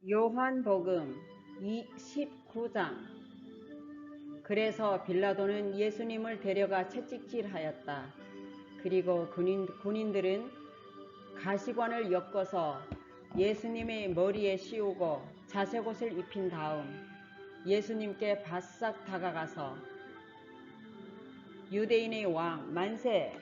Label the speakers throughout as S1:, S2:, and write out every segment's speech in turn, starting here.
S1: 요한복음 19장. 그래서 빌라도는 예수님을 데려가 채찍질하였다. 그리고 군인들은 가시관을 엮어서 예수님의 머리에 씌우고 자색옷을 입힌 다음 예수님께 바싹 다가가서 유대인의 왕 만세!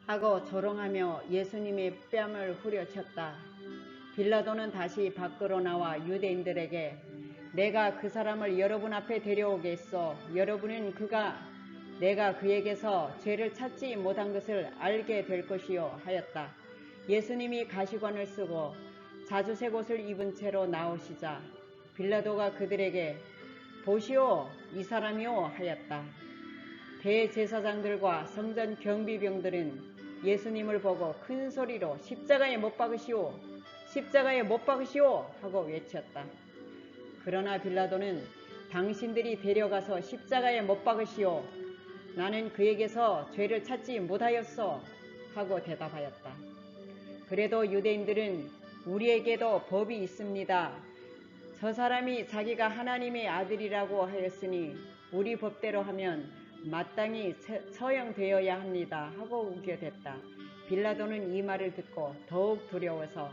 S1: 하고 조롱하며 예수님의 뺨을 후려쳤다. 빌라도는 다시 밖으로 나와 유대인들에게 내가 그 사람을 여러분 앞에 데려오겠소. 여러분은 내가 그에게서 죄를 찾지 못한 것을 알게 될 것이요 하였다. 예수님이 가시관을 쓰고 자주색 옷을 입은 채로 나오시자 빌라도가 그들에게 보시오 이 사람이요 하였다. 대제사장들과 성전 경비병들은 예수님을 보고 큰 소리로 십자가에 못 박으시오 십자가에 못 박으시오 하고 외쳤다. 그러나 빌라도는 당신들이 데려가서 십자가에 못 박으시오 나는 그에게서 죄를 찾지 못하였소 하고 대답하였다. 그래도 유대인들은 우리에게도 법이 있습니다. 저 사람이 자기가 하나님의 아들이라고 하였으니 우리 법대로 하면 마땅히 처형되어야 합니다 하고 우겨댔다. 빌라도는 이 말을 듣고 더욱 두려워서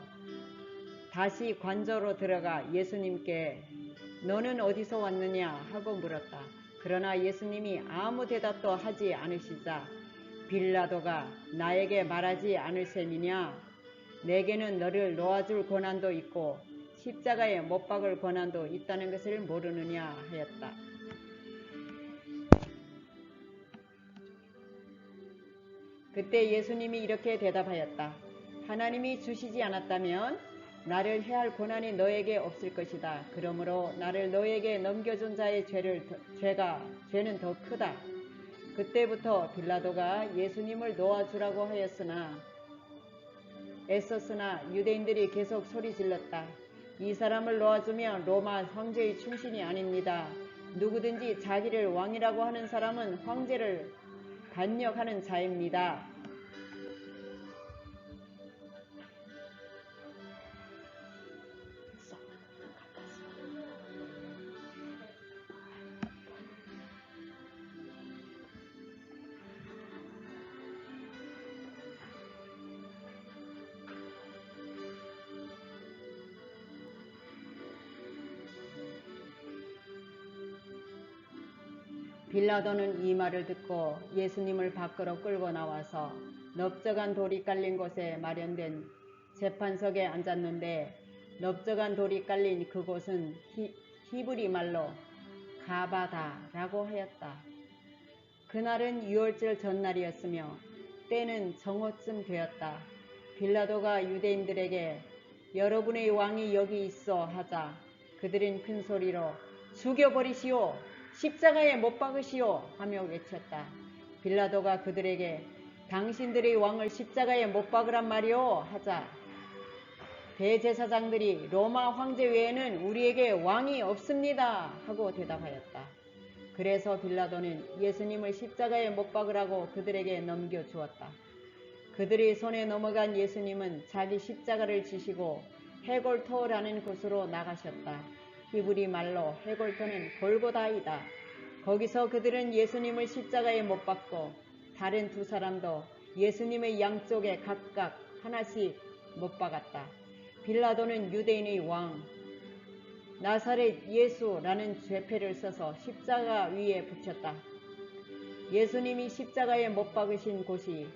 S1: 다시 관저로 들어가 예수님께 너는 어디서 왔느냐 하고 물었다. 그러나 예수님이 아무 대답도 하지 않으시자 빌라도가 나에게 말하지 않을 셈이냐 내게는 너를 놓아줄 권한도 있고 십자가에 못 박을 권한도 있다는 것을 모르느냐 하였다. 그때 예수님이 이렇게 대답하였다. 하나님이 주시지 않았다면 나를 해할 권한이 너에게 없을 것이다. 그러므로 나를 너에게 넘겨준 자의 죄는 더 크다. 그때부터 빌라도가 예수님을 놓아주라고 애썼으나 유대인들이 계속 소리질렀다. 이 사람을 놓아주면 로마 황제의 충신이 아닙니다. 누구든지 자기를 왕이라고 하는 사람은 황제를 반역하는 자입니다. 빌라도는 이 말을 듣고 예수님을 밖으로 끌고 나와서 넓적한 돌이 깔린 곳에 마련된 재판석에 앉았는데 넓적한 돌이 깔린 그곳은 히브리 말로 가바다라고 하였다. 그날은 유월절 전날이었으며 때는 정오쯤 되었다. 빌라도가 유대인들에게 여러분의 왕이 여기 있어 하자 그들은 큰 소리로 죽여버리시오 십자가에 못 박으시오 하며 외쳤다. 빌라도가 그들에게 당신들의 왕을 십자가에 못 박으란 말이오 하자 대제사장들이 로마 황제 외에는 우리에게 왕이 없습니다 하고 대답하였다. 그래서 빌라도는 예수님을 십자가에 못 박으라고 그들에게 넘겨주었다. 그들의 손에 넘어간 예수님은 자기 십자가를 지시고 헤골토라는 곳으로 나가셨다. 히브리 말로 헤골토는 골고다이다. 거기서 그들은 예수님을 십자가에 못 박고 다른 두 사람도 예수님의 양쪽에 각각 하나씩 못 박았다. 빌라도는 유대인의 왕 나사렛 예수라는 죄패를 써서 십자가 위에 붙였다. 예수님이 십자가에 못 박으신 곳이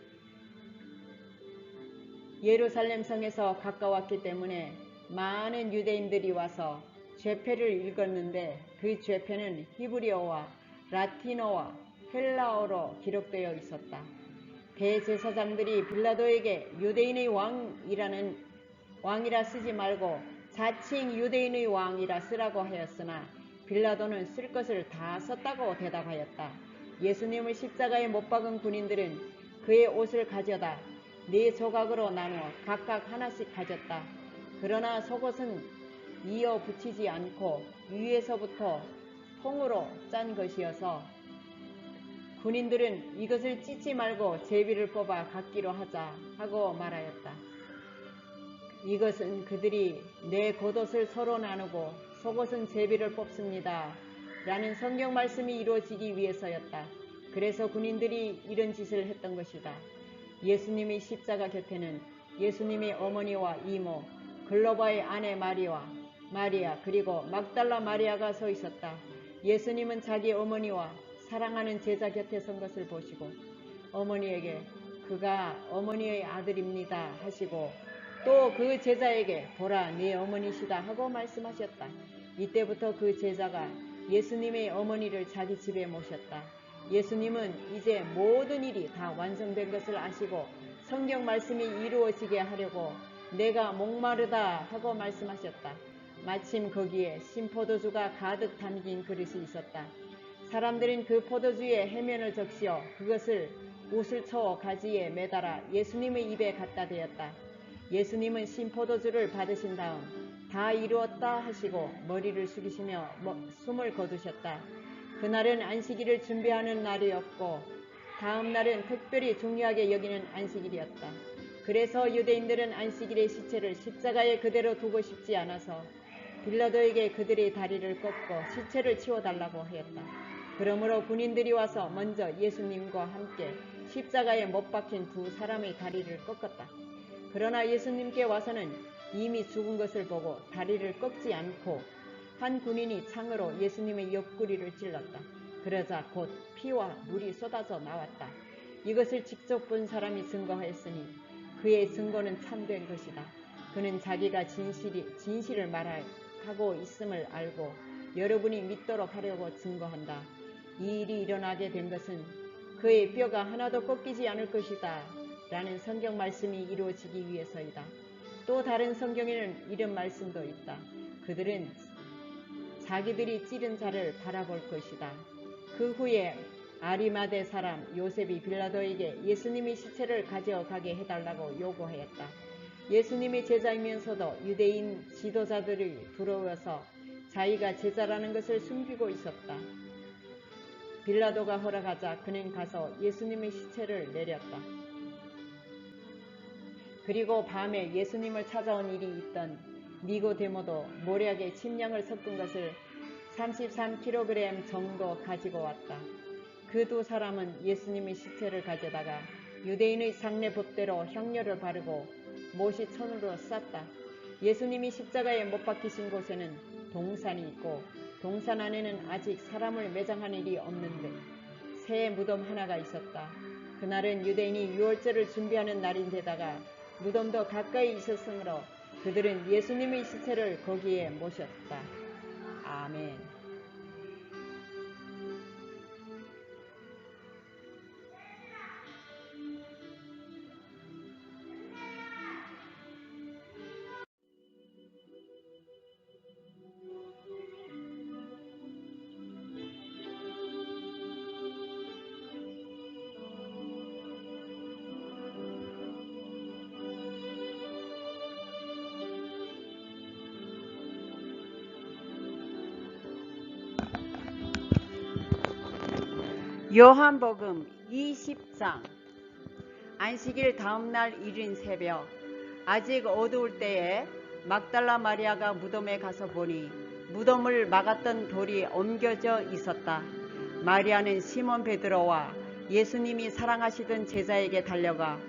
S1: 예루살렘 성에서 가까웠기 때문에 많은 유대인들이 와서 죄패를 읽었는데 그 죄패는 히브리어와 라틴어와 헬라어로 기록되어 있었다. 대제사장들이 빌라도에게 유대인의 왕이라 쓰지 말고 자칭 유대인의 왕이라 쓰라고 하였으나 빌라도는 쓸 것을 다 썼다고 대답하였다. 예수님을 십자가에 못 박은 군인들은 그의 옷을 가져다 4조각으로 나누어 각각 하나씩 가졌다. 그러나 속옷은 이어 붙이지 않고 위에서부터 통으로 짠 것이어서 군인들은 이것을 찢지 말고 제비를 뽑아 갖기로 하자 하고 말하였다. 이것은 그들이 내 겉옷을 서로 나누고 속옷은 제비를 뽑습니다 라는 성경 말씀이 이루어지기 위해서였다. 그래서 군인들이 이런 짓을 했던 것이다. 예수님의 십자가 곁에는 예수님의 어머니와 이모, 글로바의 아내 마리아 그리고 막달라 마리아가 서 있었다. 예수님은 자기 어머니와 사랑하는 제자 곁에 선 것을 보시고 어머니에게 그가 어머니의 아들입니다 하시고 또 그 제자에게 보라 네 어머니시다 하고 말씀하셨다. 이때부터 그 제자가 예수님의 어머니를 자기 집에 모셨다. 예수님은 이제 모든 일이 다 완성된 것을 아시고 성경 말씀이 이루어지게 하려고 내가 목마르다 하고 말씀하셨다. 마침 거기에 신포도주가 가득 담긴 그릇이 있었다. 사람들은 그 포도주의 해면을 적시어 그것을 우슬초 가지에 매달아 예수님의 입에 갖다 대었다. 예수님은 신포도주를 받으신 다음 다 이루었다 하시고 머리를 숙이시며 숨을 거두셨다. 그날은 안식일을 준비하는 날이었고 다음 날은 특별히 중요하게 여기는 안식일이었다. 그래서 유대인들은 안식일의 시체를 십자가에 그대로 두고 싶지 않아서 빌라도에게 그들의 다리를 꺾고 시체를 치워달라고 하였다. 그러므로 군인들이 와서 먼저 예수님과 함께 십자가에 못 박힌 두 사람의 다리를 꺾었다. 그러나 예수님께 와서는 이미 죽은 것을 보고 다리를 꺾지 않고 한 군인이 창으로 예수님의 옆구리를 찔렀다. 그러자 곧 피와 물이 쏟아져 나왔다. 이것을 직접 본 사람이 증거하였으니 그의 증거는 참된 것이다. 그는 자기가 진실을 말하고 있음을 알고 여러분이 믿도록 하려고 증거한다. 이 일이 일어나게 된 것은 그의 뼈가 하나도 꺾이지 않을 것이다 라는 성경 말씀이 이루어지기 위해서이다. 또 다른 성경에는 이런 말씀도 있다. 그들은 자기들이 찌른 자를 바라볼 것이다. 그 후에 아리마대 사람 요셉이 빌라도에게 예수님의 시체를 가져가게 해달라고 요구하였다. 예수님의 제자이면서도 유대인 지도자들이 두려워서 자기가 제자라는 것을 숨기고 있었다. 빌라도가 허락하자 그는 가서 예수님의 시체를 내렸다. 그리고 밤에 예수님을 찾아온 일이 있던 니고데모도 모략에 침량을 섞은 것을 33kg 정도 가지고 왔다. 그 두 사람은 예수님의 시체를 가져다가 유대인의 상례법대로 향료를 바르고 못이 천으로 쌌다. 예수님이 십자가에 못 박히신 곳에는 동산이 있고 동산 안에는 아직 사람을 매장한 일이 없는데 새 무덤 하나가 있었다. 그날은 유대인이 유월절을 준비하는 날인데다가 무덤도 가까이 있었으므로 그들은 예수님의 시체를 거기에 모셨다. 아멘. 요한복음 20장. 안식일 다음날 이른 새벽 아직 어두울 때에 막달라 마리아가 무덤에 가서 보니 무덤을 막았던 돌이 옮겨져 있었다. 마리아는 시몬 베드로와 예수님이 사랑하시던 제자에게 달려가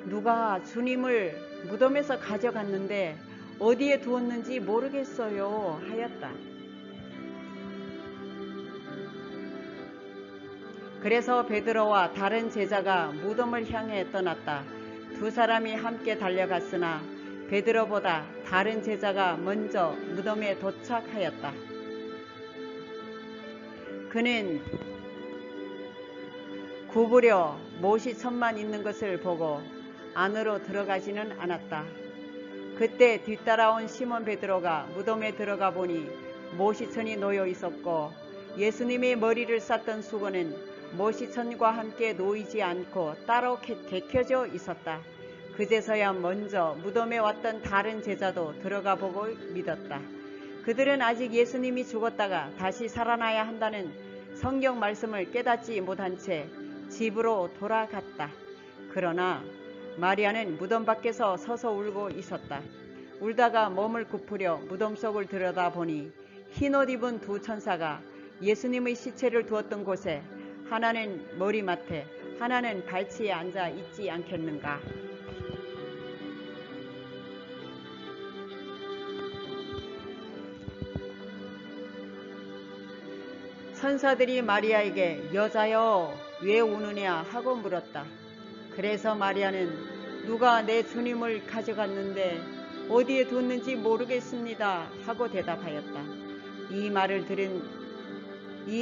S1: 누가 주님을 무덤에서 가져갔는데 어디에 두었는지 모르겠어요 하였다. 그래서 베드로와 다른 제자가 무덤을 향해 떠났다. 두 사람이 함께 달려갔으나 베드로보다 다른 제자가 먼저 무덤에 도착하였다. 그는 구부려 못이 천만 있는 것을 보고 안으로 들어가지는 않았다. 그때 뒤따라온 시몬 베드로가 무덤에 들어가 보니 못이 천이 놓여 있었고 예수님의 머리를 쌌던 수건은 모시천과 함께 놓이지 않고 따로 개켜져 있었다. 그제서야 먼저 무덤에 왔던 다른 제자도 들어가 보고 믿었다. 그들은 아직 예수님이 죽었다가 다시 살아나야 한다는 성경 말씀을 깨닫지 못한 채 집으로 돌아갔다. 그러나 마리아는 무덤 밖에서 서서 울고 있었다. 울다가 몸을 굽으려 무덤 속을 들여다보니 흰옷 입은 두 천사가 예수님의 시체를 두었던 곳에 하나는 머리맡에 하나는 발치에 앉아 있지 않겠는가. 천사들이 마리아에게 여자여 왜 우느냐 하고 물었다. 그래서 마리아는 누가 내 주님을 가져갔는데 어디에 뒀는지 모르겠습니다 하고 대답하였다. 이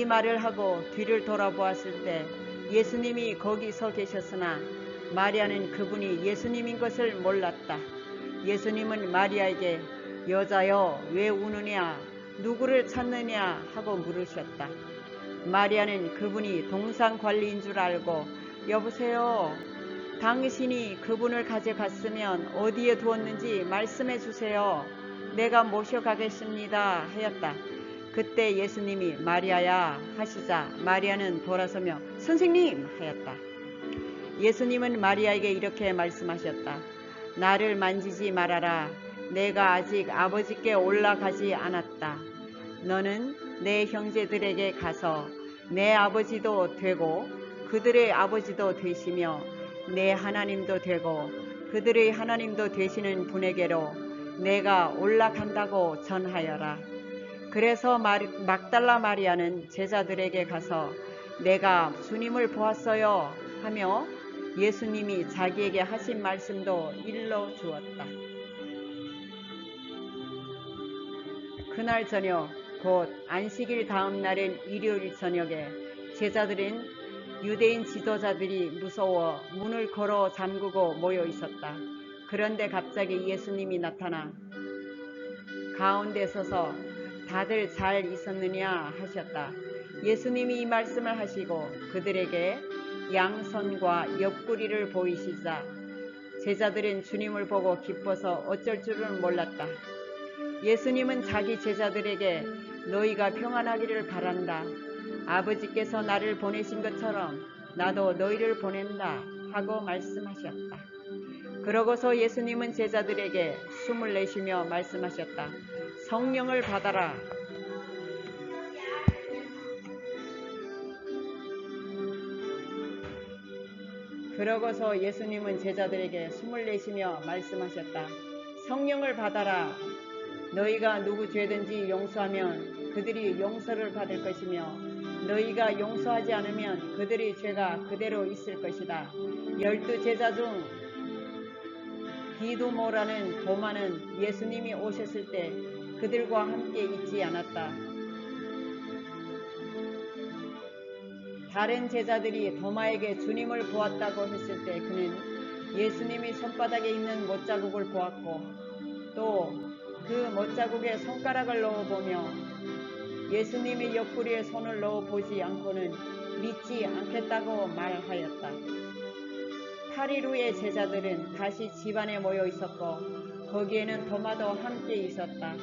S1: 말을 하고 뒤를 돌아보았을 때 예수님이 거기 서 계셨으나 마리아는 그분이 예수님인 것을 몰랐다. 예수님은 마리아에게 여자여 왜 우느냐 누구를 찾느냐 하고 물으셨다. 마리아는 그분이 동상관리인 줄 알고 여보세요. 당신이 그분을 가져갔으면 어디에 두었는지 말씀해 주세요. 내가 모셔가겠습니다 하였다. 그때 예수님이 마리아야 하시자 마리아는 돌아서며 선생님 하였다. 예수님은 마리아에게 이렇게 말씀하셨다. 나를 만지지 말아라. 내가 아직 아버지께 올라가지 않았다. 너는 내 형제들에게 가서 내 아버지도 되고 그들의 아버지도 되시며 내 하나님도 되고 그들의 하나님도 되시는 분에게로 내가 올라간다고 전하여라. 그래서 막달라 마리아는 제자들에게 가서 내가 주님을 보았어요 하며 예수님이 자기에게 하신 말씀도 일러 주었다. 그날 저녁 곧 안식일 다음 날인 일요일 저녁에 제자들은 유대인 지도자들이 무서워 문을 걸어 잠그고 모여 있었다. 그런데 갑자기 예수님이 나타나 가운데 서서 다들 잘 있었느냐 하셨다. 예수님이 이 말씀을 하시고 그들에게 양손과 옆구리를 보이시자 제자들은 주님을 보고 기뻐서 어쩔 줄은 몰랐다. 예수님은 자기 제자들에게 너희가 평안하기를 바란다. 아버지께서 나를 보내신 것처럼 나도 너희를 보낸다 하고 말씀하셨다. 그러고서 예수님은 제자들에게 숨을 내쉬며 말씀하셨다. 성령을 받아라. 그러고서 예수님은 제자들에게 숨을 내쉬며 말씀하셨다. 성령을 받아라. 너희가 누구 죄든지 용서하면 그들이 용서를 받을 것이며 너희가 용서하지 않으면 그들의 죄가 그대로 있을 것이다. 12 제자 중 디두모라는 도마는 예수님이 오셨을 때 그들과 함께 있지 않았다. 다른 제자들이 도마에게 주님을 보았다고 했을 때 그는 예수님이 손바닥에 있는 못자국을 보았고 또 그 못자국에 손가락을 넣어보며 예수님이 옆구리에 손을 넣어보지 않고는 믿지 않겠다고 말하였다. 8일 후에 제자들은 다시 집안에 모여 있었고 거기에는 도마도 함께 있었다.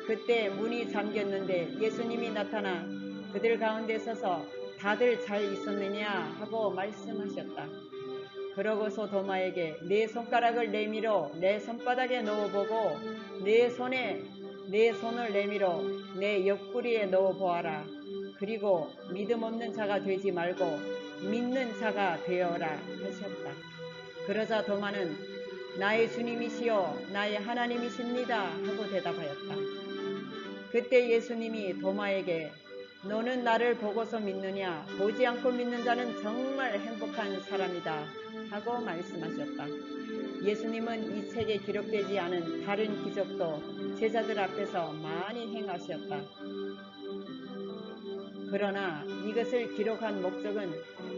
S1: 그때 문이 잠겼는데 예수님이 나타나 그들 가운데 서서 다들 잘 있었느냐 하고 말씀하셨다. 그러고서 도마에게 내 손가락을 내밀어 내 손바닥에 넣어보고 내 손을 내밀어 내 옆구리에 넣어보아라. 그리고 믿음 없는 자가 되지 말고 믿는 자가 되어라 하셨다. 그러자 도마는 나의 주님이시여 나의 하나님이십니다 하고 대답하였다. 그때 예수님이 도마에게 너는 나를 보고서 믿느냐? 보지 않고 믿는 자는 정말 행복한 사람이다 하고 말씀하셨다. 예수님은 이 책에 기록되지 않은 다른 기적도 제자들 앞에서 많이 행하셨다. 그러나 이것을 기록한 목적은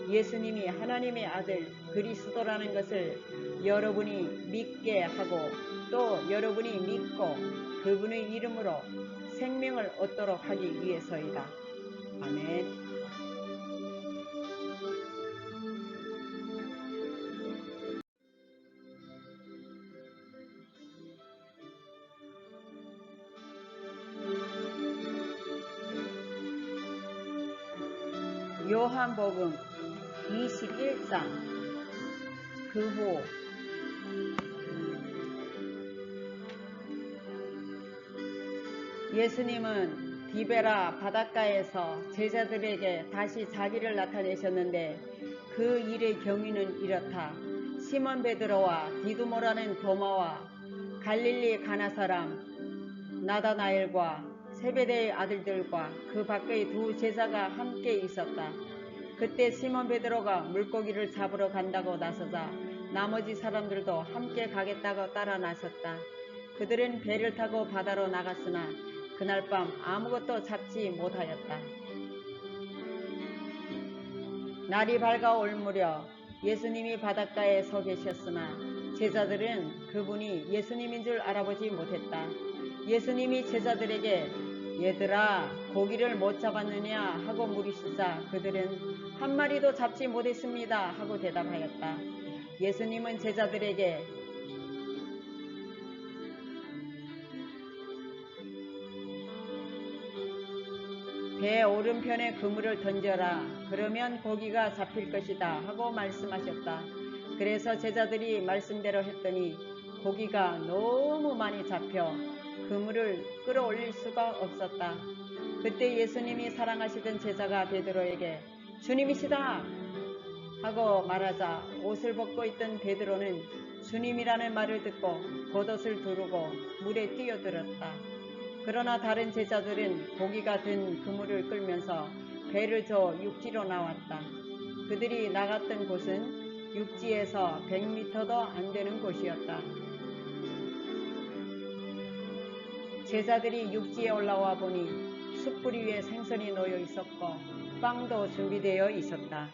S1: 예수님이 하나님의 아들 그리스도라는 것을 여러분이 믿게 하고 또 여러분이 믿고 그분의 이름으로 생명을 얻도록 하기 위해서이다. 아멘. 요한복음 21장. 그 후 예수님은 디베라 바닷가에서 제자들에게 다시 자기를 나타내셨는데 그 일의 경위는 이렇다. 시몬 베드로와 디두모라는 도마와 갈릴리 가나 사람 나다나엘과 세베대의 아들들과 그 밖의 두 제자가 함께 있었다. 그때 시몬 베드로가 물고기를 잡으러 간다고 나서자 나머지 사람들도 함께 가겠다고 따라 나섰다. 그들은 배를 타고 바다로 나갔으나 그날 밤 아무것도 잡지 못하였다. 날이 밝아올 무렵 예수님이 바닷가에 서 계셨으나 제자들은 그분이 예수님인 줄 알아보지 못했다. 예수님이 제자들에게 얘들아 고기를 못 잡았느냐 하고 물으시자 그들은 한 마리도 잡지 못했습니다 하고 대답하였다. 예수님은 제자들에게 배 오른편에 그물을 던져라. 그러면 고기가 잡힐 것이다 하고 말씀하셨다. 그래서 제자들이 말씀대로 했더니 고기가 너무 많이 잡혀 그물을 끌어올릴 수가 없었다. 그때 예수님이 사랑하시던 제자가 베드로에게 주님이시다 하고 말하자 옷을 벗고 있던 베드로는 주님이라는 말을 듣고 겉옷을 두르고 물에 뛰어들었다. 그러나 다른 제자들은 고기가 든 그물을 끌면서 배를 저 육지로 나왔다. 그들이 나갔던 곳은 육지에서 100m도 안 되는 곳이었다. 제자들이 육지에 올라와 보니 숯불 위에 생선이 놓여 있었고 빵도 준비되어 있었다.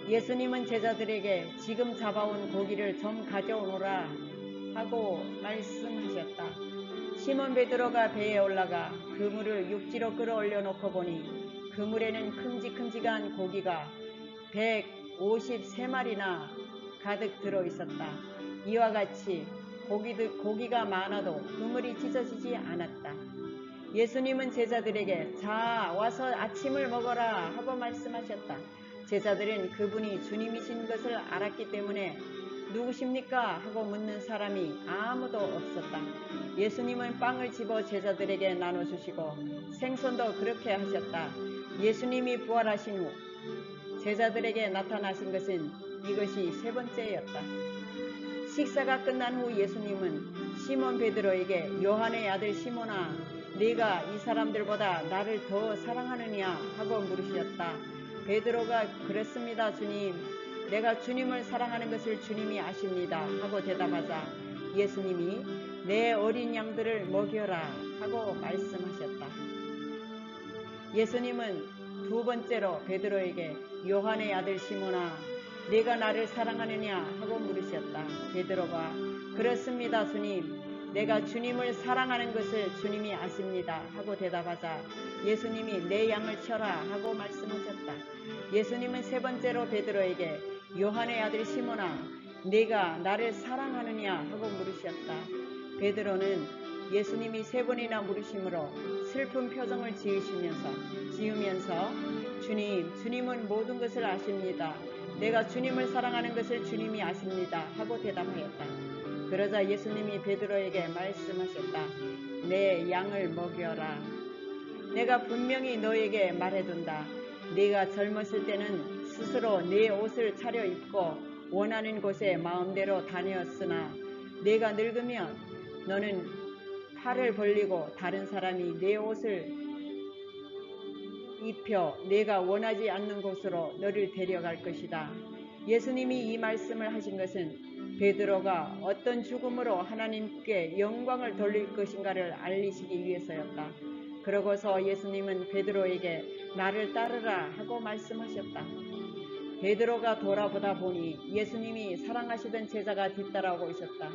S1: 예수님은 제자들에게 지금 잡아온 고기를 좀 가져오너라 하고 말씀하셨다. 시몬 베드로가 배에 올라가 그물을 육지로 끌어올려 놓고 보니 그물에는 큼직큼직한 고기가 153마리나 가득 들어 있었다. 이와 같이 고기가 많아도 그물이 찢어지지 않았다. 예수님은 제자들에게 자 와서 아침을 먹어라 하고 말씀하셨다. 제자들은 그분이 주님이신 것을 알았기 때문에 누구십니까? 하고 묻는 사람이 아무도 없었다. 예수님은 빵을 집어 제자들에게 나눠주시고 생선도 그렇게 하셨다. 예수님이 부활하신 후 제자들에게 나타나신 것은 이것이 세 번째였다. 식사가 끝난 후 예수님은 시몬 베드로에게 요한의 아들 시몬아 네가 이 사람들보다 나를 더 사랑하느냐 하고 물으셨다. 베드로가 그렇습니다 주님. 내가 주님을 사랑하는 것을 주님이 아십니다 하고 대답하자 예수님이 내 어린 양들을 먹여라 하고 말씀하셨다. 예수님은 두 번째로 베드로에게 요한의 아들 시몬아 네가 나를 사랑하느냐 하고 물으셨다. 베드로가 그렇습니다 주님. 내가 주님을 사랑하는 것을 주님이 아십니다 하고 대답하자 예수님이 내 양을 쳐라 하고 말씀하셨다. 예수님은 세 번째로 베드로에게 요한의 아들 시몬아 네가 나를 사랑하느냐 하고 물으셨다. 베드로는 예수님이 세 번이나 물으심으로 슬픈 표정을 지으면서 주님은 모든 것을 아십니다. 내가 주님을 사랑하는 것을 주님이 아십니다 하고 대답하였다. 그러자 예수님이 베드로에게 말씀하셨다. 내 양을 먹여라. 내가 분명히 너에게 말해둔다. 네가 젊었을 때는 스스로 네 옷을 차려입고 원하는 곳에 마음대로 다녔으나 네가 늙으면 너는 팔을 벌리고 다른 사람이 네 옷을 입혀 네가 원하지 않는 곳으로 너를 데려갈 것이다. 예수님이 이 말씀을 하신 것은 베드로가 어떤 죽음으로 하나님께 영광을 돌릴 것인가를 알리시기 위해서였다. 그러고서 예수님은 베드로에게 나를 따르라 하고 말씀하셨다. 베드로가 돌아보다 보니 예수님이 사랑하시던 제자가 뒤따라오고 있었다.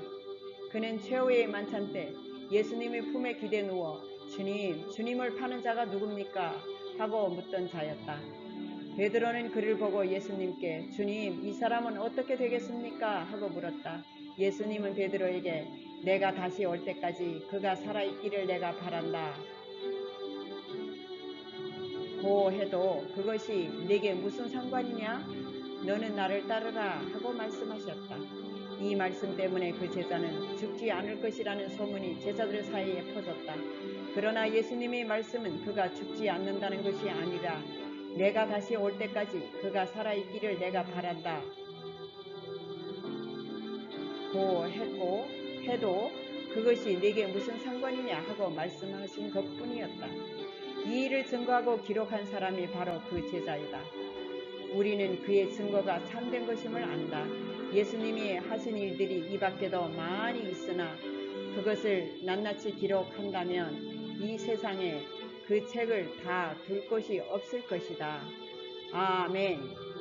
S1: 그는 최후의 만찬 때 예수님의 품에 기대 누워 주님을 파는 자가 누굽니까? 하고 묻던 자였다. 베드로는 그를 보고 예수님께 주님, 이 사람은 어떻게 되겠습니까? 하고 물었다. 예수님은 베드로에게 내가 다시 올 때까지 그가 살아있기를 내가 바란다. 고해도 그것이 네게 무슨 상관이냐? 너는 나를 따르라 하고 말씀하셨다. 이 말씀 때문에 그 제자는 죽지 않을 것이라는 소문이 제자들 사이에 퍼졌다. 그러나 예수님의 말씀은 그가 죽지 않는다는 것이 아니라 내가 다시 올 때까지 그가 살아있기를 내가 바란다 고 했고 해도 그것이 네게 무슨 상관이냐 하고 말씀하신 것뿐이었다. 이 일을 증거하고 기록한 사람이 바로 그 제자이다. 우리는 그의 증거가 참된 것임을 안다. 예수님이 하신 일들이 이 밖에도 많이 있으나 그것을 낱낱이 기록한다면 이 세상에 그 책을 다 둘 곳이 없을 것이다. 아멘.